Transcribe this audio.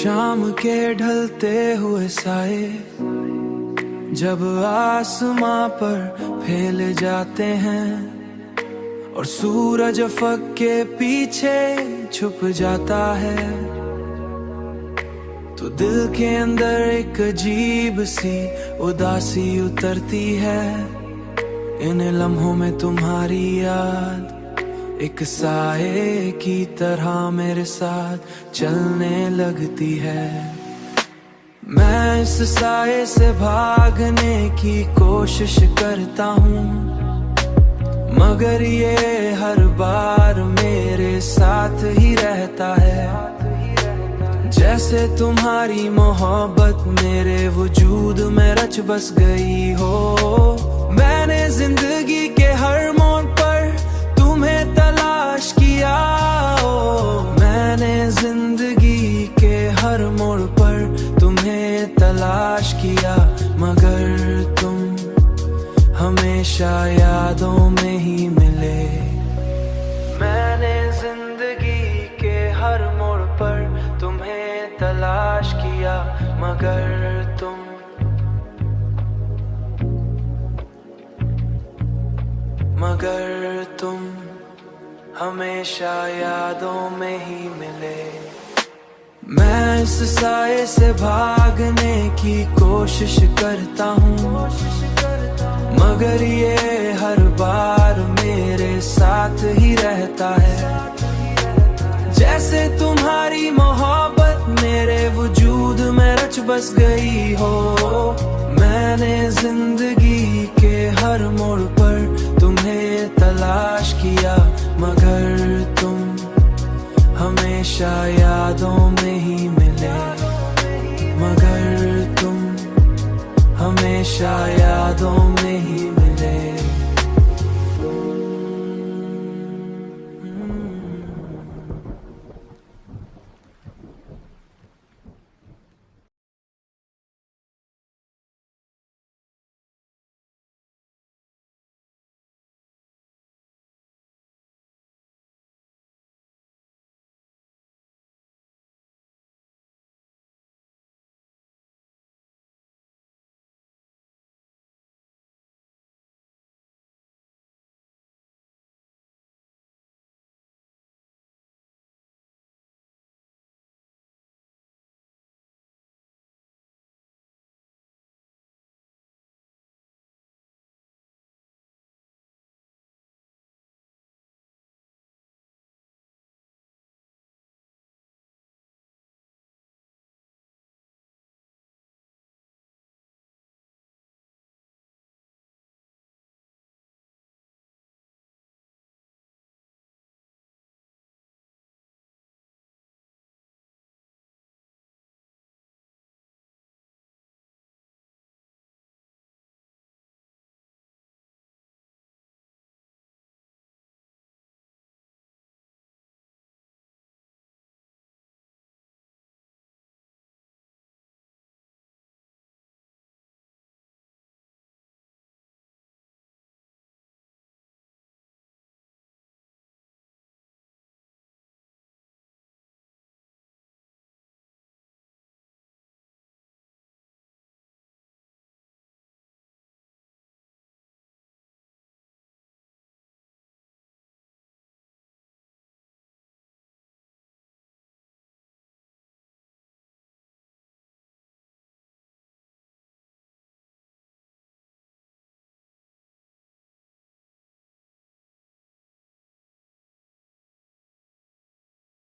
शाम के ढलते हुए साए जब आसमां पर फैल जाते हैं और सूरज अफक के पीछे छुप जाता है, तो दिल के अंदर एक अजीब सी उदासी उतरती है। इन लम्हों में तुम्हारी याद एक साए की तरह मेरे साथ चलने लगती है। मैं इस साए से भागने की कोशिश करता हूँ, मगर ये हर बार मेरे साथ ही रहता है। जैसे तुम्हारी मोहब्बत मेरे वजूद में रच बस गई हो। मैंने जिंदगी के हर मोड़ पर तुम्हें तलाश किया हो। मैंने जिंदगी के हर मोड़ पर तुम्हें तलाश किया, मगर तुम हमेशा यादों में ही मिले। मैंने जिंदगी के हर मोड़ पर तुम्हें तलाश किया, मगर तुम हमेशा यादों में ही मिले। मैं इस साए से भागने की कोशिश करता हूँ, मगर ये हर बार मेरे साथ ही रहता है। जैसे तुम्हारी मोहब्बत मेरे वजूद में रच बस गई हो। मैंने जिंदगी के हर मोड़ पर तुम्हें तलाश किया, मगर तुम हमेशा यादों में ही मिले। मगर तुम हमेशा यादों में ही मिले।